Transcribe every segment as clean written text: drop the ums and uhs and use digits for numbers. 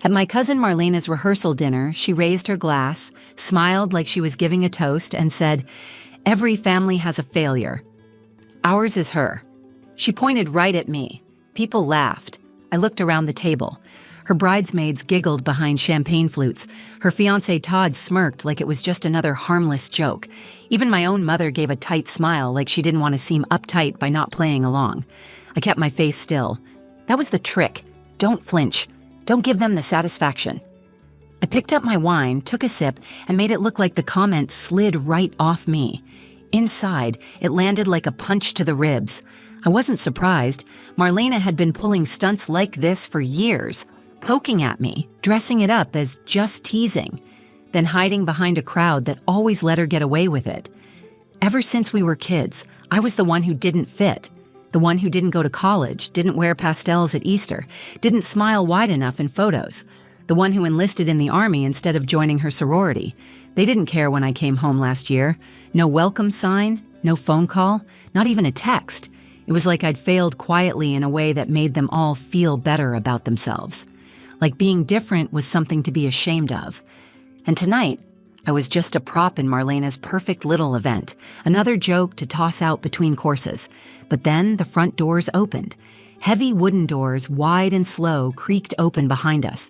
At my cousin Marlena's rehearsal dinner, she raised her glass, smiled like she was giving a toast, and said, "Every family has a failure. Ours is her." She pointed right at me. People laughed. I looked around the table. Her bridesmaids giggled behind champagne flutes. Her fiancé Todd smirked like it was just another harmless joke. Even my own mother gave a tight smile like she didn't want to seem uptight by not playing along. I kept my face still. That was the trick. Don't flinch. Don't give them the satisfaction. I picked up my wine, took a sip, and made it look like the comment slid right off me. Inside, it landed like a punch to the ribs. I wasn't surprised. Marlena had been pulling stunts like this for years, poking at me, dressing it up as just teasing, then hiding behind a crowd that always let her get away with it. Ever since we were kids, I was the one who didn't fit, the one who didn't go to college, didn't wear pastels at Easter, didn't smile wide enough in photos, the one who enlisted in the army instead of joining her sorority. They didn't care when I came home last year. No welcome sign, no phone call, not even a text. It was like I'd failed quietly in a way that made them all feel better about themselves. Like being different was something to be ashamed of. And tonight, I was just a prop in Marlena's perfect little event, another joke to toss out between courses. But then the front doors opened. Heavy wooden doors, wide and slow, creaked open behind us.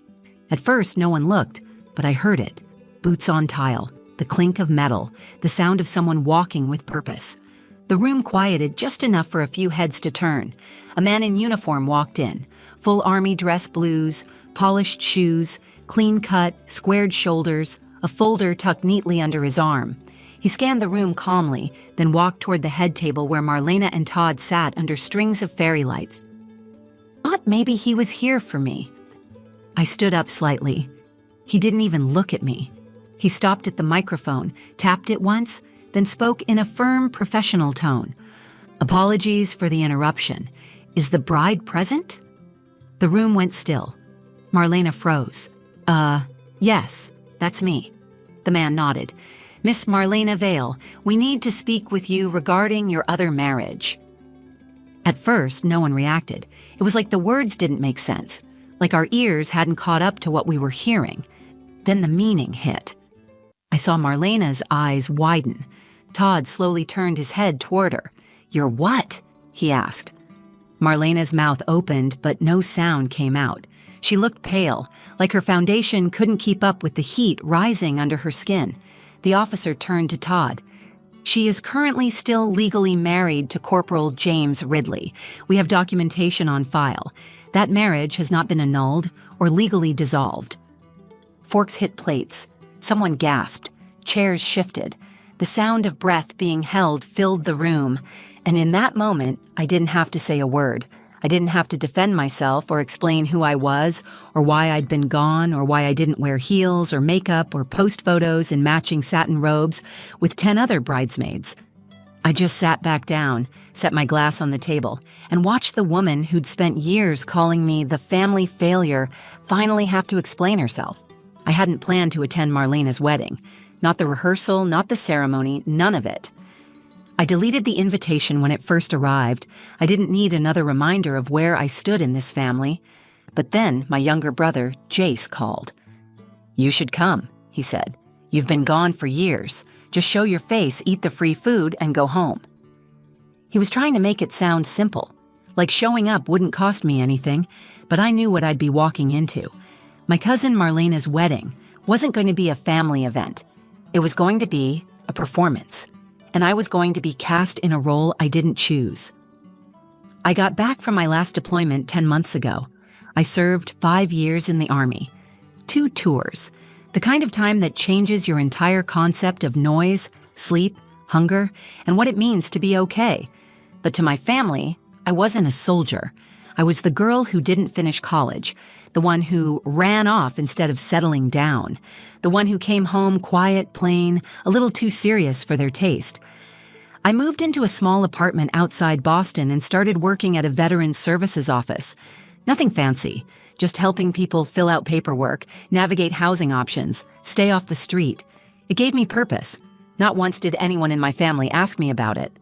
At first, no one looked, but I heard it. Boots on tile, the clink of metal, the sound of someone walking with purpose. The room quieted just enough for a few heads to turn. A man in uniform walked in, full army dress blues, polished shoes, clean cut, squared shoulders, a folder tucked neatly under his arm. He scanned the room calmly, then walked toward the head table where Marlena and Todd sat under strings of fairy lights. Thought maybe he was here for me. I stood up slightly. He didn't even look at me. He stopped at the microphone, tapped it once, then spoke in a firm, professional tone. "Apologies for the interruption. Is the bride present?" The room went still. Marlena froze. Yes, that's me." The man nodded. "Miss Marlena Vale, we need to speak with you regarding your other marriage." At first, no one reacted. It was like the words didn't make sense, like our ears hadn't caught up to what we were hearing. Then the meaning hit. I saw Marlena's eyes widen. Todd slowly turned his head toward her. "You're what?" he asked. Marlena's mouth opened, but no sound came out. She looked pale, like her foundation couldn't keep up with the heat rising under her skin. The officer turned to Todd. "She is currently still legally married to Corporal James Ridley. We have documentation on file. That marriage has not been annulled or legally dissolved." Forks hit plates. Someone gasped. Chairs shifted. The sound of breath being held filled the room. And in that moment, I didn't have to say a word. I didn't have to defend myself or explain who I was, or why I'd been gone, or why I didn't wear heels or makeup or post photos in matching satin robes with 10 other bridesmaids. I just sat back down, set my glass on the table, and watched the woman who'd spent years calling me the family failure finally have to explain herself. I hadn't planned to attend Marlena's wedding. Not the rehearsal, not the ceremony, none of it. I deleted the invitation when it first arrived. I didn't need another reminder of where I stood in this family. But then my younger brother, Jace, called. "You should come," he said. "You've been gone for years. Just show your face, eat the free food, and go home." He was trying to make it sound simple, like showing up wouldn't cost me anything, but I knew what I'd be walking into. My cousin Marlena's wedding wasn't going to be a family event. It was going to be a performance. And I was going to be cast in a role I didn't choose. I got back from my last deployment 10 months ago. I served 5 years in the Army. 2 tours, the kind of time that changes your entire concept of noise, sleep, hunger, and what it means to be okay. But to my family, I wasn't a soldier. I was the girl who didn't finish college, the one who ran off instead of settling down, the one who came home quiet, plain, a little too serious for their taste. I moved into a small apartment outside Boston and started working at a veterans services office. Nothing fancy, just helping people fill out paperwork, navigate housing options, stay off the street. It gave me purpose. Not once did anyone in my family ask me about it.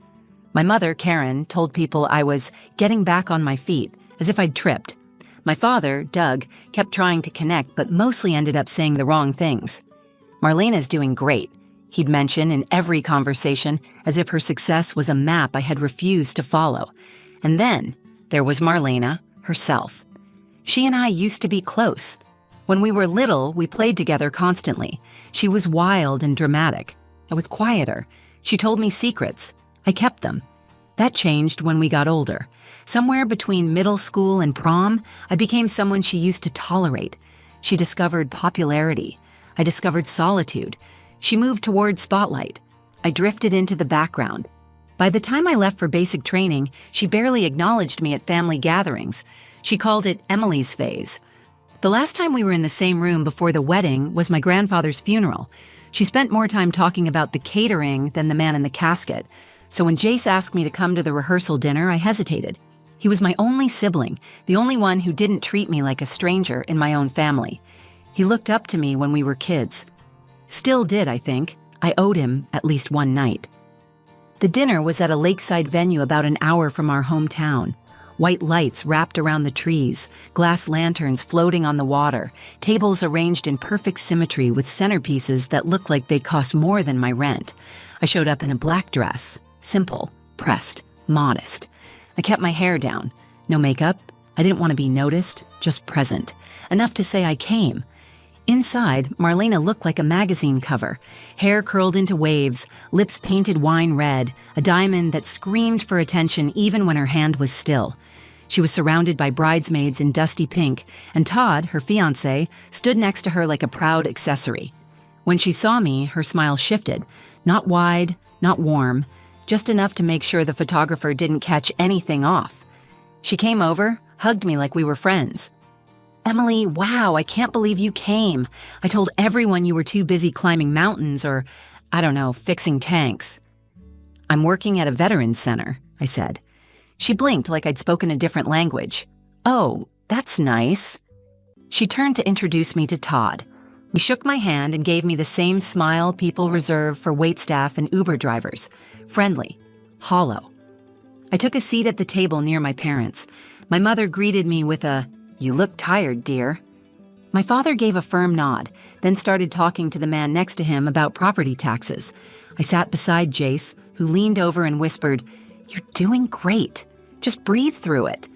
My mother, Karen, told people I was getting back on my feet, as if I'd tripped. My father, Doug, kept trying to connect but mostly ended up saying the wrong things. "Marlena's doing great," he'd mention in every conversation as if her success was a map I had refused to follow. And then there was Marlena herself. She and I used to be close. When we were little, we played together constantly. She was wild and dramatic. I was quieter. She told me secrets. I kept them. That changed when we got older. Somewhere between middle school and prom, I became someone she used to tolerate. She discovered popularity. I discovered solitude. She moved toward spotlight. I drifted into the background. By the time I left for basic training, she barely acknowledged me at family gatherings. She called it Emily's phase. The last time we were in the same room before the wedding was my grandfather's funeral. She spent more time talking about the catering than the man in the casket. So when Jace asked me to come to the rehearsal dinner, I hesitated. He was my only sibling, the only one who didn't treat me like a stranger in my own family. He looked up to me when we were kids. Still did, I think. I owed him at least one night. The dinner was at a lakeside venue about an hour from our hometown. White lights wrapped around the trees, glass lanterns floating on the water, tables arranged in perfect symmetry with centerpieces that looked like they cost more than my rent. I showed up in a black dress, simple, pressed, modest. I kept my hair down. No makeup. I didn't want to be noticed, just present. Enough to say I came. Inside, Marlena looked like a magazine cover. Hair curled into waves, lips painted wine red, a diamond that screamed for attention even when her hand was still. She was surrounded by bridesmaids in dusty pink, and Todd, her fiancé, stood next to her like a proud accessory. When she saw me, her smile shifted. Not wide, not warm, just enough to make sure the photographer didn't catch anything off. She came over, hugged me like we were friends. "Emily, wow, I can't believe you came. I told everyone you were too busy climbing mountains or, I don't know, fixing tanks." "I'm working at a veterans center," I said. She blinked like I'd spoken a different language. "Oh, that's nice." She turned to introduce me to Todd. He shook my hand and gave me the same smile people reserve for waitstaff and Uber drivers. Friendly, hollow. I took a seat at the table near my parents. My mother greeted me with a, "You look tired, dear." My father gave a firm nod, then started talking to the man next to him about property taxes. I sat beside Jace, who leaned over and whispered, "You're doing great. Just breathe through it."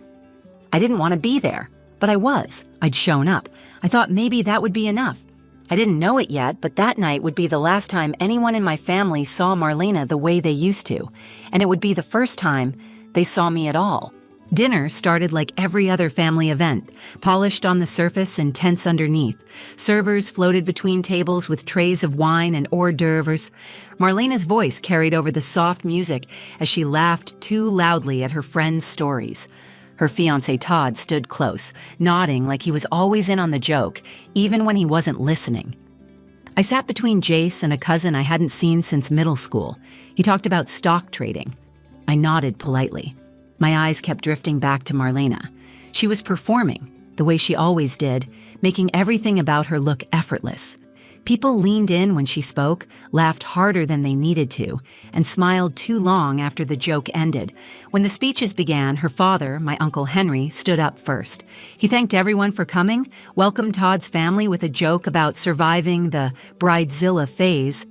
I didn't want to be there, but I was. I'd shown up. I thought maybe that would be enough. I didn't know it yet, but that night would be the last time anyone in my family saw Marlena the way they used to, and it would be the first time they saw me at all. Dinner started like every other family event, polished on the surface and tense underneath. Servers floated between tables with trays of wine and hors d'oeuvres. Marlena's voice carried over the soft music as she laughed too loudly at her friends' stories. Her fiancé Todd stood close, nodding like he was always in on the joke, even when he wasn't listening. I sat between Jace and a cousin I hadn't seen since middle school. He talked about stock trading. I nodded politely. My eyes kept drifting back to Marlena. She was performing, the way she always did, making everything about her look effortless. People leaned in when she spoke, laughed harder than they needed to, and smiled too long after the joke ended. When the speeches began, her father, my Uncle Henry, stood up first. He thanked everyone for coming, welcomed Todd's family with a joke about surviving the bridezilla phase,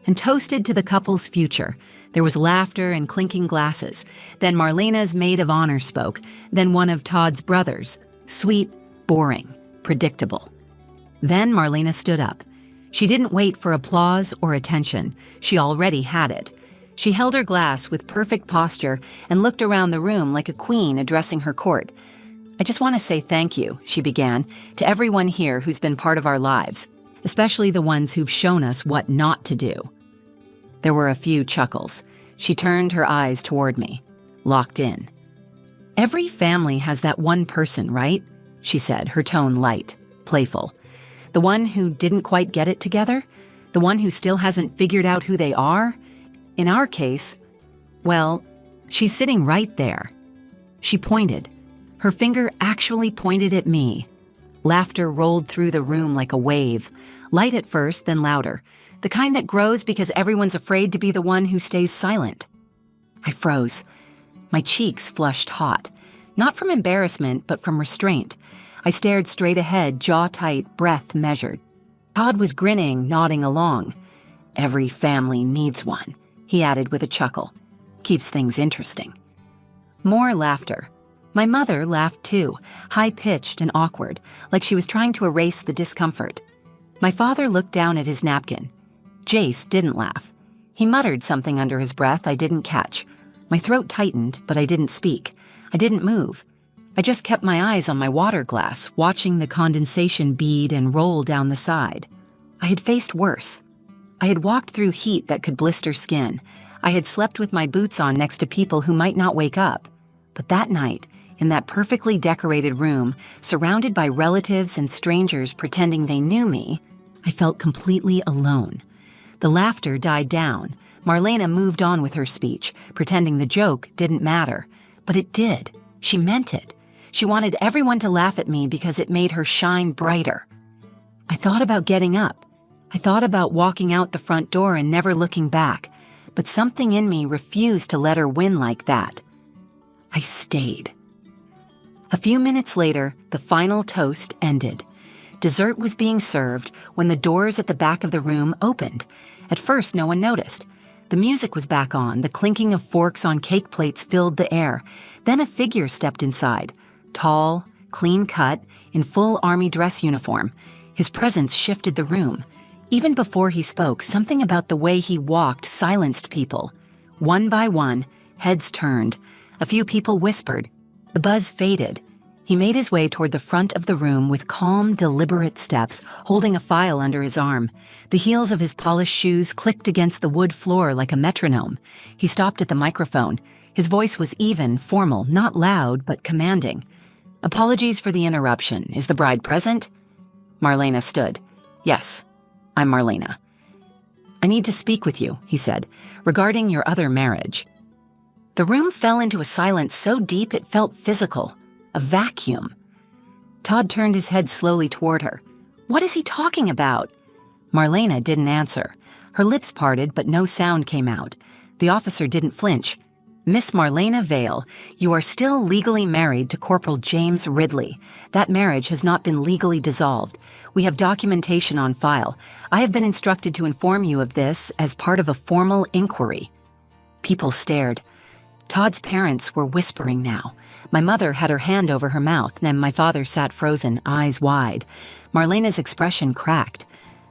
and toasted to the couple's future. There was laughter and clinking glasses. Then Marlena's maid of honor spoke, then one of Todd's brothers. Sweet, boring, predictable. Then Marlena stood up. She didn't wait for applause or attention. She already had it. She held her glass with perfect posture and looked around the room like a queen addressing her court. "I just want to say thank you," she began, "to everyone here who's been part of our lives, especially the ones who've shown us what not to do." There were a few chuckles. She turned her eyes toward me, locked in. "Every family has that one person, right?" she said, her tone light, playful. "The one who didn't quite get it together? The one who still hasn't figured out who they are? In our case, well, she's sitting right there." She pointed. Her finger actually pointed at me. Laughter rolled through the room like a wave, light at first, then louder. The kind that grows because everyone's afraid to be the one who stays silent. I froze. My cheeks flushed hot. Not from embarrassment, but from restraint. I stared straight ahead, jaw tight, breath measured. Todd was grinning, nodding along. "Every family needs one," he added with a chuckle. "Keeps things interesting." More laughter. My mother laughed too, high-pitched and awkward, like she was trying to erase the discomfort. My father looked down at his napkin. Jace didn't laugh. He muttered something under his breath I didn't catch. My throat tightened, but I didn't speak. I didn't move. I just kept my eyes on my water glass, watching the condensation bead and roll down the side. I had faced worse. I had walked through heat that could blister skin. I had slept with my boots on next to people who might not wake up. But that night, in that perfectly decorated room, surrounded by relatives and strangers pretending they knew me, I felt completely alone. The laughter died down. Marlena moved on with her speech, pretending the joke didn't matter. But it did. She meant it. She wanted everyone to laugh at me because it made her shine brighter. I thought about getting up. I thought about walking out the front door and never looking back. But something in me refused to let her win like that. I stayed. A few minutes later, the final toast ended. Dessert was being served when the doors at the back of the room opened. At first, no one noticed. The music was back on, the clinking of forks on cake plates filled the air. Then a figure stepped inside, tall, clean-cut, in full army dress uniform. His presence shifted the room. Even before he spoke, something about the way he walked silenced people. One by one, heads turned. A few people whispered. The buzz faded. He made his way toward the front of the room with calm, deliberate steps, holding a file under his arm. The heels of his polished shoes clicked against the wood floor like a metronome. He stopped at the microphone. His voice was even, formal, not loud, but commanding. "Apologies for the interruption. Is the bride present?" Marlena stood. "Yes, I'm Marlena." "I need to speak with you," he said, "regarding your other marriage." The room fell into a silence so deep it felt physical. A vacuum. Todd turned his head slowly toward her. "What is he talking about?" Marlena didn't answer. Her lips parted, but no sound came out. The officer didn't flinch. "Miss Marlena Vale, you are still legally married to Corporal James Ridley. That marriage has not been legally dissolved. We have documentation on file. I have been instructed to inform you of this as part of a formal inquiry." People stared. Todd's parents were whispering now. My mother had her hand over her mouth, and my father sat frozen, eyes wide. Marlena's expression cracked.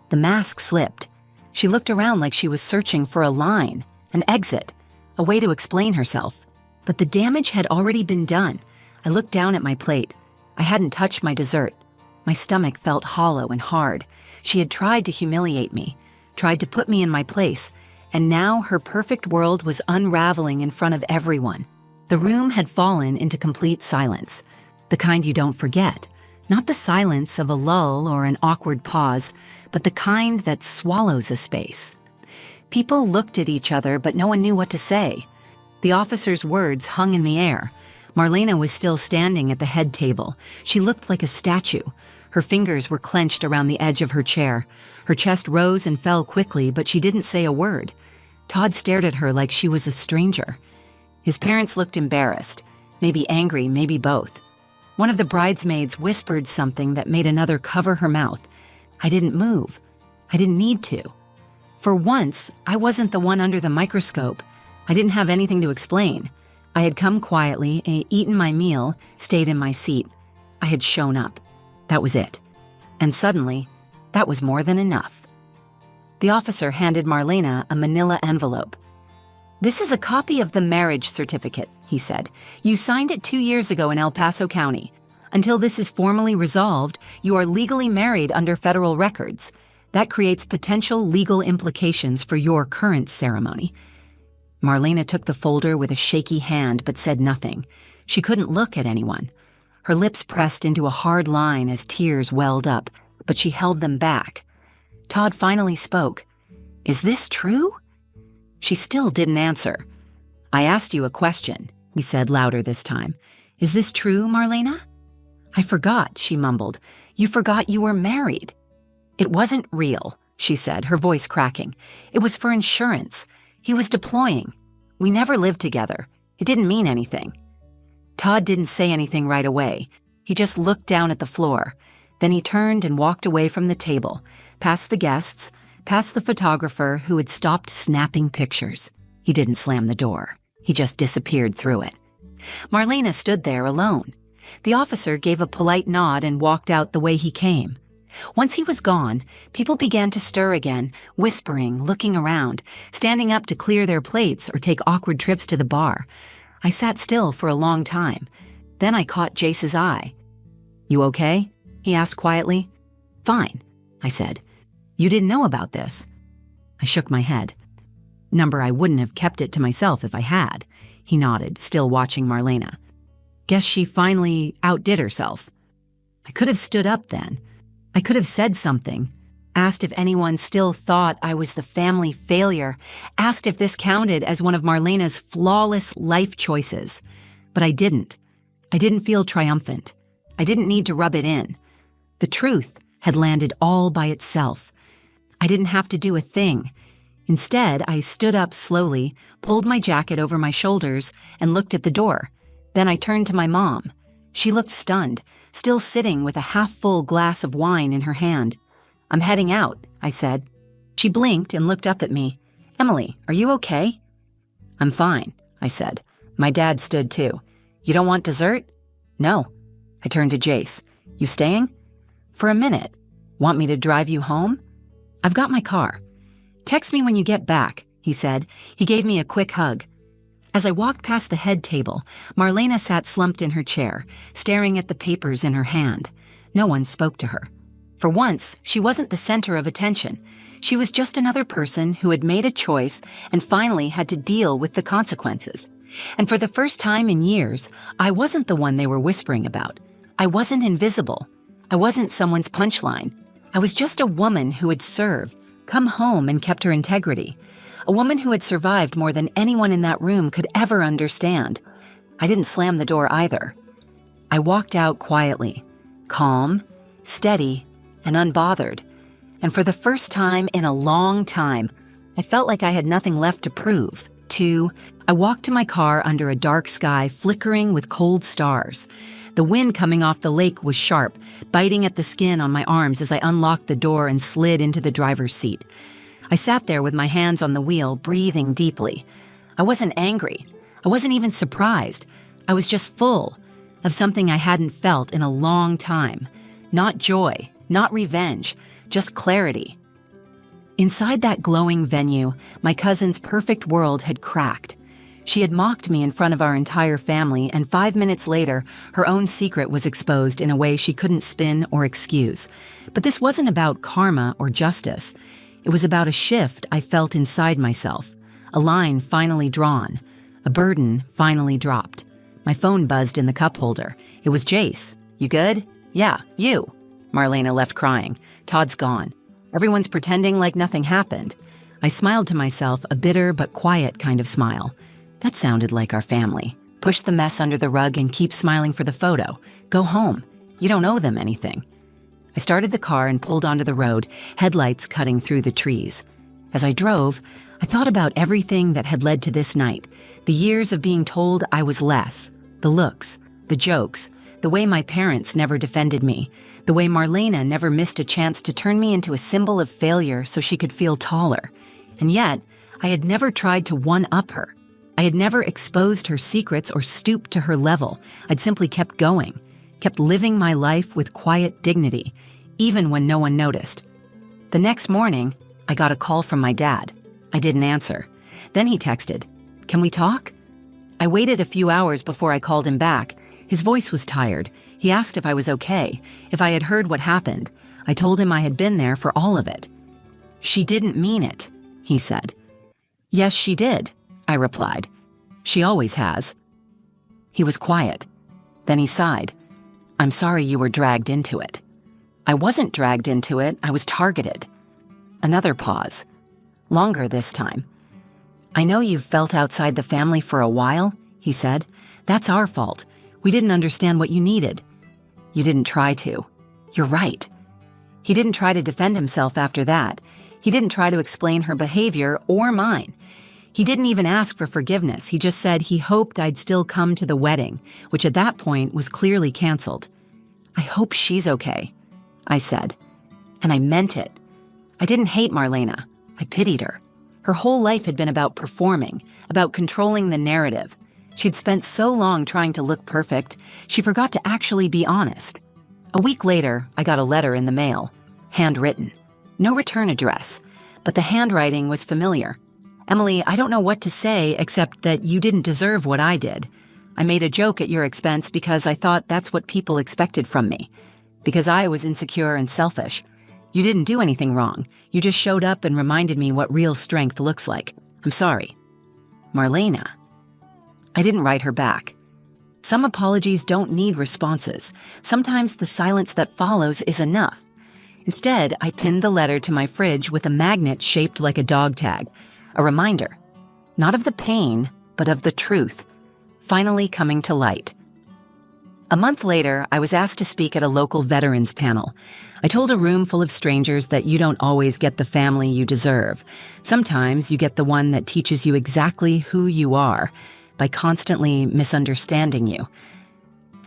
The mask slipped. She looked around like she was searching for a line, an exit, a way to explain herself. But the damage had already been done. I looked down at my plate. I hadn't touched my dessert. My stomach felt hollow and hard. She had tried to humiliate me, tried to put me in my place, and now her perfect world was unraveling in front of everyone. The room had fallen into complete silence, the kind you don't forget. Not the silence of a lull or an awkward pause, but the kind that swallows a space. People looked at each other, but no one knew what to say. The officer's words hung in the air. Marlena was still standing at the head table. She looked like a statue. Her fingers were clenched around the edge of her chair. Her chest rose and fell quickly, but she didn't say a word. Todd stared at her like she was a stranger. His parents looked embarrassed, maybe angry, maybe both. One of the bridesmaids whispered something that made another cover her mouth. I didn't move. I didn't need to. For once, I wasn't the one under the microscope. I didn't have anything to explain. I had come quietly, eaten my meal, stayed in my seat. I had shown up. That was it. And suddenly, that was more than enough. The officer handed Marlena a manila envelope. "This is a copy of the marriage certificate," he said. "You signed it 2 years ago in El Paso County. Until this is formally resolved, you are legally married under federal records. That creates potential legal implications for your current ceremony." Marlena took the folder with a shaky hand but said nothing. She couldn't look at anyone. Her lips pressed into a hard line as tears welled up, but she held them back. Todd finally spoke. "Is this true?" She still didn't answer. "I asked you a question," he said louder this time. "Is this true, Marlena?" "I forgot," she mumbled. "You forgot you were married." "It wasn't real," she said, her voice cracking. "It was for insurance. He was deploying. We never lived together. It didn't mean anything." Todd didn't say anything right away. He just looked down at the floor. Then he turned and walked away from the table, past the guests, past the photographer who had stopped snapping pictures. He didn't slam the door. He just disappeared through it. Marlena stood there alone. The officer gave a polite nod and walked out the way he came. Once he was gone, people began to stir again, whispering, looking around, standing up to clear their plates or take awkward trips to the bar. I sat still for a long time. Then I caught Jace's eye. "You okay?" he asked quietly. "Fine," I said. "You didn't know about this?" I shook my head. "Number, I wouldn't have kept it to myself if I had," he nodded, still watching Marlena. "Guess she finally outdid herself." I could have stood up then. I could have said something, asked if anyone still thought I was the family failure, asked if this counted as one of Marlena's flawless life choices. But I didn't. I didn't feel triumphant. I didn't need to rub it in. The truth had landed all by itself. I didn't have to do a thing. Instead, I stood up slowly, pulled my jacket over my shoulders, and looked at the door. Then I turned to my mom. She looked stunned, still sitting with a half-full glass of wine in her hand. "I'm heading out," I said. She blinked and looked up at me. "Emily, are you okay?" "I'm fine," I said. My dad stood too. "You don't want dessert?" "No." I turned to Jace. "You staying?" "For a minute." "Want me to drive you home?" "I've got my car." "Text me when you get back," he said. He gave me a quick hug. As I walked past the head table, Marlena sat slumped in her chair, staring at the papers in her hand. No one spoke to her. For once, she wasn't the center of attention. She was just another person who had made a choice and finally had to deal with the consequences. And for the first time in years, I wasn't the one they were whispering about. I wasn't invisible. I wasn't someone's punchline. I was just a woman who had served, come home and kept her integrity. A woman who had survived more than anyone in that room could ever understand. I didn't slam the door either. I walked out quietly, calm, steady, and unbothered. And for the first time in a long time, I felt like I had nothing left to prove. I walked to my car under a dark sky flickering with cold stars. The wind coming off the lake was sharp, biting at the skin on my arms as I unlocked the door and slid into the driver's seat. I sat there with my hands on the wheel, breathing deeply. I wasn't angry. I wasn't even surprised. I was just full of something I hadn't felt in a long time. Not joy, not revenge, just clarity. Inside that glowing venue, my cousin's perfect world had cracked. She had mocked me in front of our entire family, and 5 minutes later, her own secret was exposed in a way she couldn't spin or excuse. But this wasn't about karma or justice. It was about a shift I felt inside myself, a line finally drawn, a burden finally dropped. My phone buzzed in the cup holder. It was Jace. "You good?" "Yeah, you." Marlena left crying. "Todd's gone." Everyone's pretending like nothing happened. I smiled to myself, a bitter but quiet kind of smile. That sounded like our family. Push the mess under the rug and keep smiling for the photo. Go home. You don't owe them anything. I started the car and pulled onto the road, headlights cutting through the trees. As I drove, I thought about everything that had led to this night, the years of being told I was less, the looks, the jokes, the way my parents never defended me, the way Marlena never missed a chance to turn me into a symbol of failure so she could feel taller. And yet, I had never tried to one-up her. I had never exposed her secrets or stooped to her level. I'd simply kept going, kept living my life with quiet dignity, even when no one noticed. The next morning, I got a call from my dad. I didn't answer. Then he texted, "Can we talk?" I waited a few hours before I called him back. His voice was tired. He asked if I was okay, if I had heard what happened. I told him I had been there for all of it. "She didn't mean it," he said. "Yes, she did," I replied. "She always has." He was quiet. Then he sighed. "I'm sorry you were dragged into it." I wasn't dragged into it, I was targeted. Another pause. Longer this time. "I know you've felt outside the family for a while," he said. "That's our fault. We didn't understand what you needed." "You didn't try to." "You're right." He didn't try to defend himself after that. He didn't try to explain her behavior or mine. He didn't even ask for forgiveness. He just said he hoped I'd still come to the wedding, which at that point was clearly canceled. "I hope she's okay," I said. And I meant it. I didn't hate Marlena. I pitied her. Her whole life had been about performing, about controlling the narrative. She'd spent so long trying to look perfect, she forgot to actually be honest. A week later, I got a letter in the mail, handwritten. No return address, but the handwriting was familiar. "Emily, I don't know what to say except that you didn't deserve what I did. I made a joke at your expense because I thought that's what people expected from me. Because I was insecure and selfish. You didn't do anything wrong. You just showed up and reminded me what real strength looks like. I'm sorry. Marlena." I didn't write her back. Some apologies don't need responses. Sometimes the silence that follows is enough. Instead, I pinned the letter to my fridge with a magnet shaped like a dog tag, a reminder, not of the pain, but of the truth, finally coming to light. A month later, I was asked to speak at a local veterans panel. I told a room full of strangers that you don't always get the family you deserve. Sometimes you get the one that teaches you exactly who you are by constantly misunderstanding you.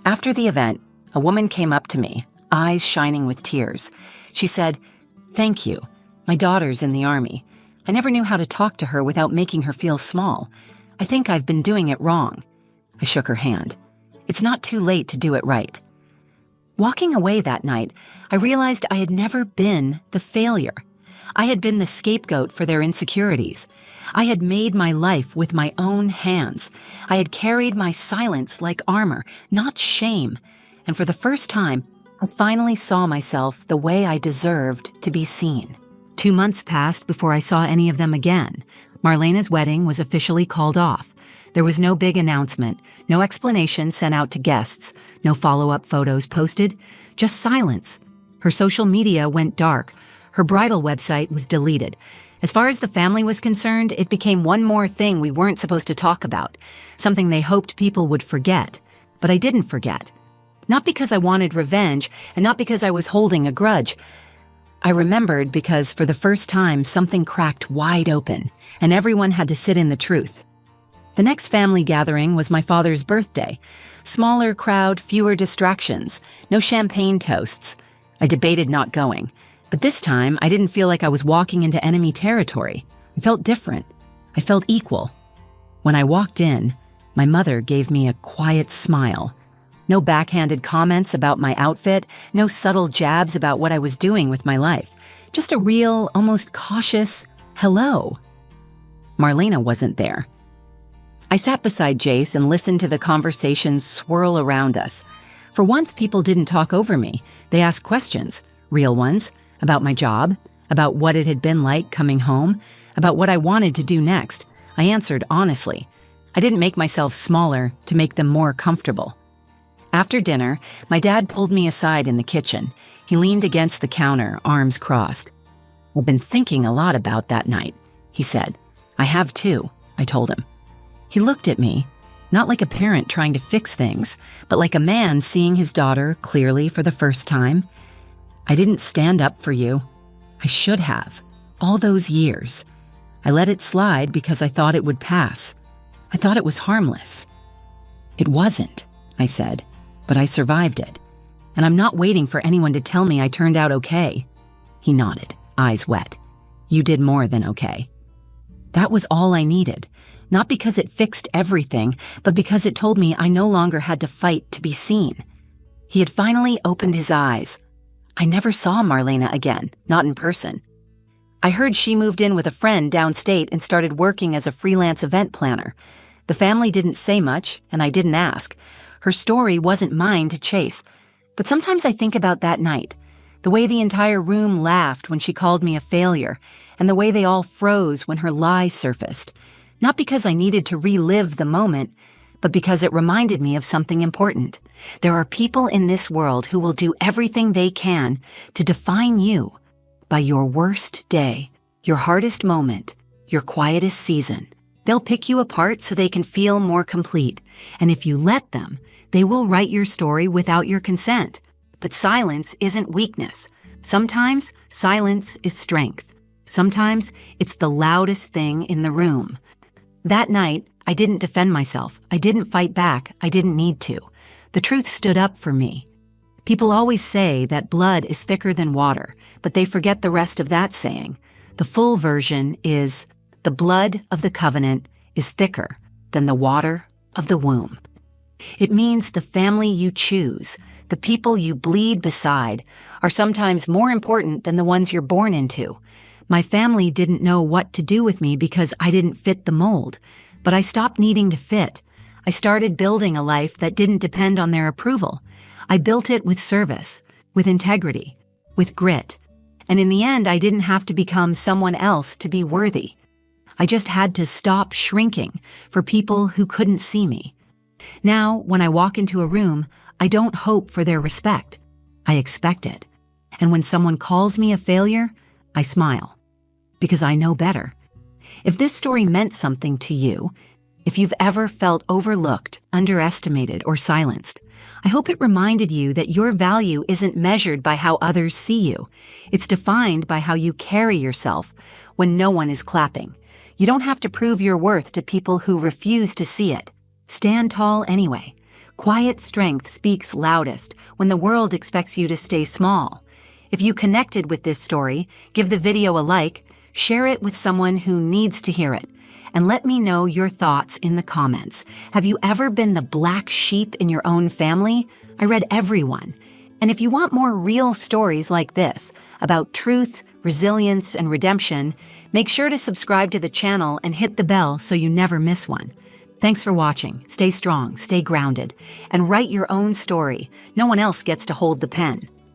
After the event, a woman came up to me, eyes shining with tears. She said, "Thank you. My daughter's in the Army. I never knew how to talk to her without making her feel small. I think I've been doing it wrong." I shook her hand. It's not too late to do it right. Walking away that night, I realized I had never been the failure. I had been the scapegoat for their insecurities. I had made my life with my own hands. I had carried my silence like armor, not shame. And for the first time, I finally saw myself the way I deserved to be seen. 2 months passed before I saw any of them again. Marlena's wedding was officially called off. There was no big announcement, no explanation sent out to guests, no follow-up photos posted, just silence. Her social media went dark. Her bridal website was deleted. As far as the family was concerned, it became one more thing we weren't supposed to talk about, something they hoped people would forget. But I didn't forget. Not because I wanted revenge, and not because I was holding a grudge. I remembered because for the first time something cracked wide open, and everyone had to sit in the truth. The next family gathering was my father's birthday. Smaller crowd, fewer distractions, no champagne toasts. I debated not going, but this time I didn't feel like I was walking into enemy territory. I felt different. I felt equal. When I walked in, my mother gave me a quiet smile. No backhanded comments about my outfit, no subtle jabs about what I was doing with my life. Just a real, almost cautious hello. Marlena wasn't there. I sat beside Jace and listened to the conversations swirl around us. For once, people didn't talk over me. They asked questions, real ones, about my job, about what it had been like coming home, about what I wanted to do next. I answered honestly. I didn't make myself smaller to make them more comfortable. After dinner, my dad pulled me aside in the kitchen. He leaned against the counter, arms crossed. "I've been thinking a lot about that night," he said. "I have too," I told him. He looked at me, not like a parent trying to fix things, but like a man seeing his daughter clearly for the first time. "I didn't stand up for you. I should have. All those years. I let it slide because I thought it would pass. I thought it was harmless." "It wasn't," I said, "but I survived it. And I'm not waiting for anyone to tell me I turned out okay." He nodded, eyes wet. "You did more than okay." That was all I needed. Not because it fixed everything, but because it told me I no longer had to fight to be seen. He had finally opened his eyes. I never saw Marlena again, not in person. I heard she moved in with a friend downstate and started working as a freelance event planner. The family didn't say much, and I didn't ask. Her story wasn't mine to chase. But sometimes I think about that night, the way the entire room laughed when she called me a failure, and the way they all froze when her lie surfaced. Not because I needed to relive the moment, but because it reminded me of something important. There are people in this world who will do everything they can to define you by your worst day, your hardest moment, your quietest season. They'll pick you apart so they can feel more complete, and if you let them, they will write your story without your consent. But silence isn't weakness. Sometimes silence is strength. Sometimes it's the loudest thing in the room. That night, I didn't defend myself. I didn't fight back. I didn't need to. The truth stood up for me. People always say that blood is thicker than water, but they forget the rest of that saying. The full version is, the blood of the covenant is thicker than the water of the womb. It means the family you choose, the people you bleed beside, are sometimes more important than the ones you're born into. My family didn't know what to do with me because I didn't fit the mold, but I stopped needing to fit. I started building a life that didn't depend on their approval. I built it with service, with integrity, with grit. And in the end, I didn't have to become someone else to be worthy. I just had to stop shrinking for people who couldn't see me. Now, when I walk into a room, I don't hope for their respect. I expect it. And when someone calls me a failure, I smile. Because I know better. If this story meant something to you, if you've ever felt overlooked, underestimated, or silenced, I hope it reminded you that your value isn't measured by how others see you. It's defined by how you carry yourself when no one is clapping. You don't have to prove your worth to people who refuse to see it. Stand tall anyway. Quiet strength speaks loudest when the world expects you to stay small. If you connected with this story, give the video a like, share it with someone who needs to hear it, and let me know your thoughts in the comments. Have you ever been the black sheep in your own family? I read every one. And if you want more real stories like this about truth, resilience, and redemption, make sure to subscribe to the channel and hit the bell so you never miss one. Thanks for watching. Stay strong, stay grounded, and write your own story. No one else gets to hold the pen.